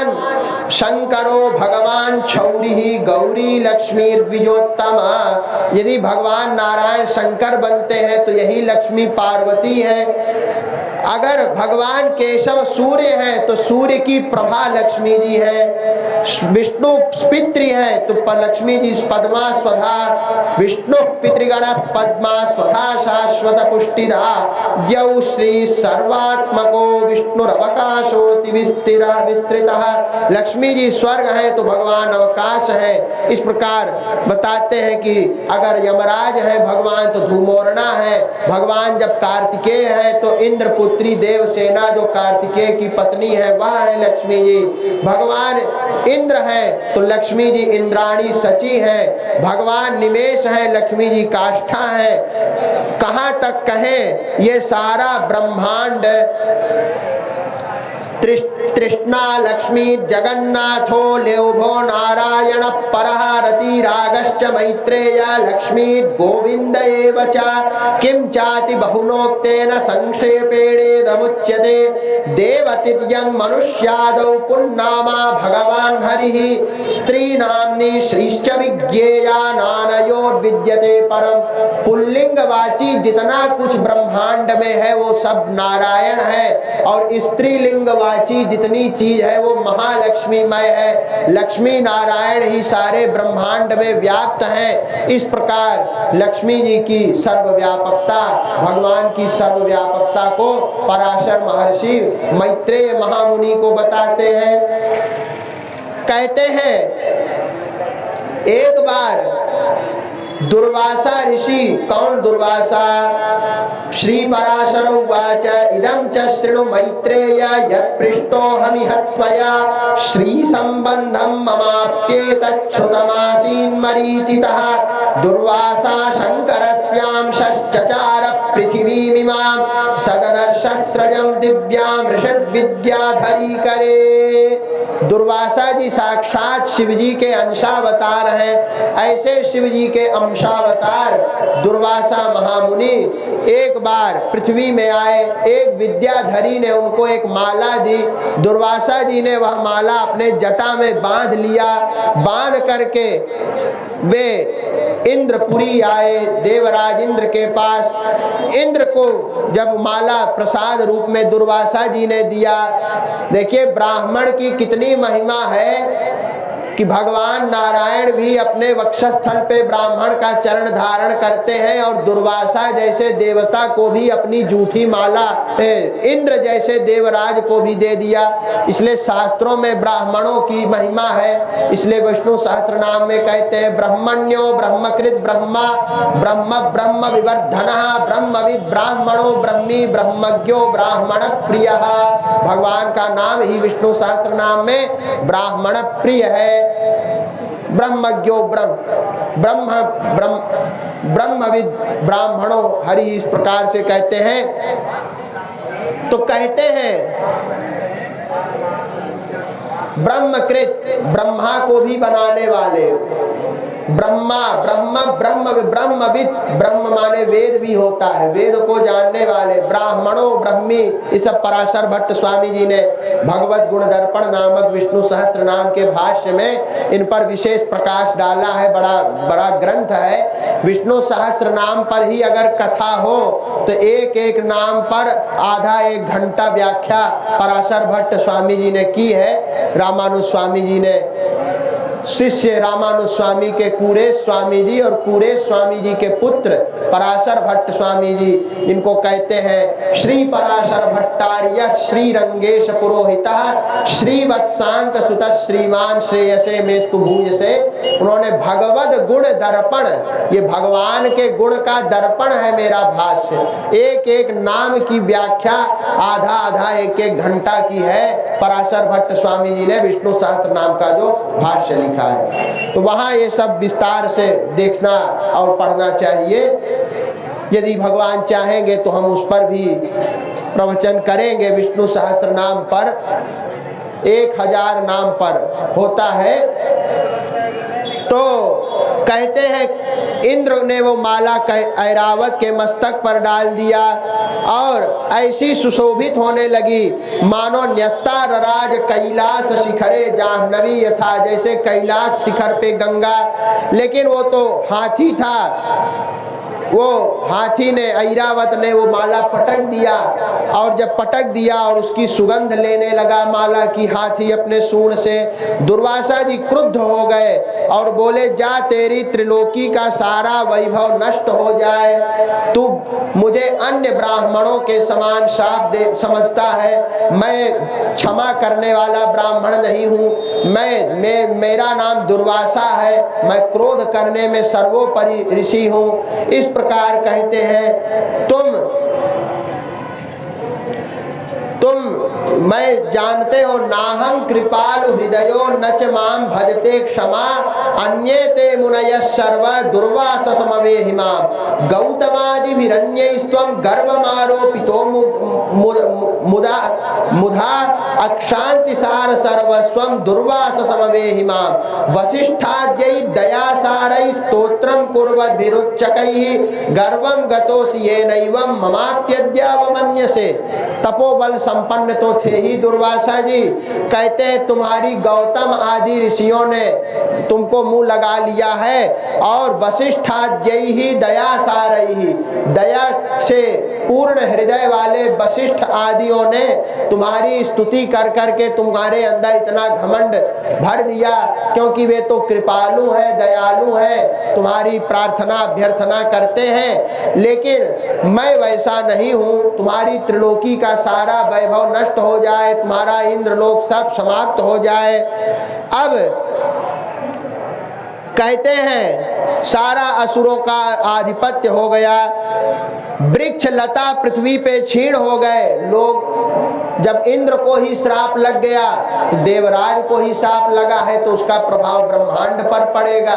भगवान शंकरो भगवान छौरी गौरी लक्ष्मी द्विजोत्तमा। यदि भगवान नारायण शंकर बनते हैं तो यही लक्ष्मी पार्वती है। अगर भगवान केशव सूर्य हैं तो सूर्य की प्रभा लक्ष्मी जी है। विष्णु पितृ है तो लक्ष्मी जी पद्मा स्वधा। विष्णु पितृगण पद्मा स्वधा शाश्वत पुष्टिदा। द्यौ श्री सर्वात्मको विष्णुरवकाशोऽस्ति विस्तृतः। लक्ष्मी जी स्वर्ग है तो भगवान अवकाश है। इस प्रकार बताते हैं कि अगर यमराज है भगवान तो धूमोरणा है। भगवान जब कार्तिकेय है तो इंद्र पुत्री देवसेना जो कार्तिकेय की पत्नी है वह है लक्ष्मी जी। भगवान इंद्र है तो लक्ष्मी जी इंद्राणी सची है। भगवान निमेष है लक्ष्मी जी काष्ठा है। कहाँ तक कहें ये सारा ब्रह्मांड तृष्णा लक्ष्मी जगन्नाथो लेभो नारायण परः रति रागश्च मैत्रेय लक्ष्मी गोविंद एव च। किं चाति बहुनोक्तेन संक्षेपेणेदमुच्यते। देवतिर्यं मनुष्यादौ पुन्नामा भगवान् हरिः। स्त्रीनाम्नि श्रीश्च विज्ञेया नानयोर्विद्यते परम। पुल्लिंगवाची जितना कुछ ब्रह्मांड में है वो सब नारायण है और स्त्रीलिंगवाची जितनी चीज है वो महालक्ष्मीमय है। लक्ष्मी नारायण ही सारे ब्रह्मांड में व्याप्त हैं। इस प्रकार लक्ष्मी जी की सर्वव्यापकता, भगवान की सर्वव्यापकता को पराशर महर्षि मैत्रेय महामुनि को बताते हैं। कहते हैं एक बार दुर्वासा ऋषि, कौन दुर्वासा, श्री पराशर उवाच इदं च शृणु मैत्रेय यत्पृष्टोऽहमिह त्वया। श्री संबंधं ममाप्येतत् श्रुतमासीन्मरीचितः। दुर्वासा शंकरस्यांशश्चचार पृथिवीमिमां सददर्श स्रजं दिव्यां ऋषद्विद्याधरी करे। दुर्वासा जी साक्षात शिव जी के अंशावतार हैं। ऐसे शिव जी के अंशावतार दुर्वासा महामुनि एक बार पृथ्वी में आए। एक विद्याधरी ने उनको एक माला दी। दुर्वासा जी ने वह माला अपने जटा में बांध लिया। बांध करके वे इंद्रपुरी आए, देवराज इंद्र के पास। इंद्र को जब माला प्रसाद रूप में दुर्वासा जी ने दिया, देखिए ब्राह्मण की कितनी महिमा है कि भगवान नारायण भी अपने वक्षस्थल पे ब्राह्मण का चरण धारण करते हैं और दुर्वासा जैसे देवता को भी अपनी जूठी माला इंद्र जैसे देवराज को भी दे दिया। इसलिए शास्त्रों में ब्राह्मणों की महिमा है। इसलिए विष्णु सहस्त्र नाम में कहते हैं ब्रह्मण्यो ब्रह्मकृत ब्रह्मा ब्रह्म ब्रह्म विवर्धनः ब्रह्मविद ब्राह्मणो ब्रह्मी ब्रह्मज्ञो ब्राह्मण प्रियः। भगवान का नाम ही विष्णु सहस्त्र नाम में ब्राह्मण प्रिय है। ब्रह्मज्ञो ब्रह्म ब्रह्मविद ब्राह्मणो हरि, इस प्रकार से कहते हैं। तो कहते हैं ब्रह्मकृत, ब्रह्मा को भी बनाने वाले, ब्रह्मा ब्रह्म ब्रह्म ब्रह्मविद, ब्रह्म माने वेद भी होता है, वेद को जानने वाले, ब्राह्मणों ब्रह्मी। इस सब पराशर भट्ट स्वामी जी ने भगवत गुण दर्पण नामक विष्णु सहस्त्र नाम के भाष्य में इन पर विशेष प्रकाश डाला है। बड़ा ग्रंथ है। विष्णु सहस्त्र नाम पर ही अगर कथा हो तो एक एक नाम पर आधा एक घंटा व्याख्या पराशर भट्ट स्वामी जी ने की है। रामानुज स्वामी जी ने शिष्य रामानुज स्वामी के कुरेश स्वामी जी और कुरेश स्वामी जी के पुत्र पराशर भट्ट स्वामी जी, इनको कहते हैं श्री पराशर भट्टार्य श्री रंगेश पुरोहितः श्री वत्सांक सुत श्रीमान श्रेयसे मेस्तु भूयसे। उन्होंने भगवद गुण दर्पण, ये भगवान के गुण का दर्पण है मेरा भाष्य। एक एक नाम की व्याख्या आधा आधा एक एक घंटा की है। पराशर भट्ट स्वामी जी ने विष्णु सहस्त्र नाम का जो भाष्य लिखा है, तो वहाँ ये सब विस्तार से देखना और पढ़ना चाहिए। यदि भगवान चाहेंगे तो हम उस पर भी प्रवचन करेंगे। विष्णु सहस्त्र नाम पर 1000 नाम पर होता है। तो कहते हैं इंद्र ने वो माला ऐरावत के मस्तक पर डाल दिया और ऐसी सुशोभित होने लगी मानो न्यस्ता रराज कैलाश शिखरे जाह्नवी यथा, जैसे कैलाश शिखर पे गंगा। लेकिन वो तो हाथी था, वो हाथी ने, ऐरावत ने वो माला पटक दिया और जब पटक दिया और उसकी सुगंध लेने लगा माला की हाथी अपने सूंड से, दुर्वासा जी क्रुद्ध हो गए और बोले जा तेरी त्रिलोकी का सारा वैभव नष्ट हो जाए, तू मुझे अन्य ब्राह्मणों के समान श्राप दे समझता है, मैं क्षमा करने वाला ब्राह्मण नहीं हूँ, मेरा नाम दुर्वासा है, मैं क्रोध करने में सर्वोपरि ऋषि हूँ। इस प्रकार कहते हैं मैं जानते हो नाहं कृपालु हृदयो न च माम भजते क्षमा अन्ये ते मुनयः सर्व दुर्वास समवेहिमाम गौतमादिभिरन्यैस्त्वं गर्वमारोपितो मुधा अक्षान्तिसार सर्वस्वं दुर्वास समवेहिमाम वसिष्ठाद्यै दयासारै स्तोत्रं कुर्वद्भिरुच्चकैः गर्वं गतोऽसि येनैवं ममाप्यद्यावमन्यसे। तपोबल संपन्न तो थे ही दुर्वासा जी, कहते हैं तुम्हारी गौतम आदि ऋषियों ने तुमको मुंह लगा लिया है और वशिष्ठाद्यैः ही दया सारैः, दया से पूर्ण हृदय वाले वशिष्ठ आदियों ने तुम्हारी स्तुति कर करके तुम्हारे अंदर इतना घमंड भर दिया, क्योंकि वे तो कृपालु है, दयालु है, तुम्हारी प्रार्थना अभ्यर्थना करते हैं। लेकिन मैं वैसा नहीं हूँ, तुम्हारी त्रिलोकी का सारा वैभव नष्ट हो जाए, तुम्हारा इंद्रलोक सब समाप्त हो जाए। अब कहते हैं सारा असुरों का आधिपत्य हो गया, वृक्ष लता पृथ्वी पे क्षीण हो गए। लोग जब इंद्र को ही श्राप लग गया तो देवराज को ही श्राप लगा है, तो उसका प्रभाव ब्रह्मांड पर पड़ेगा।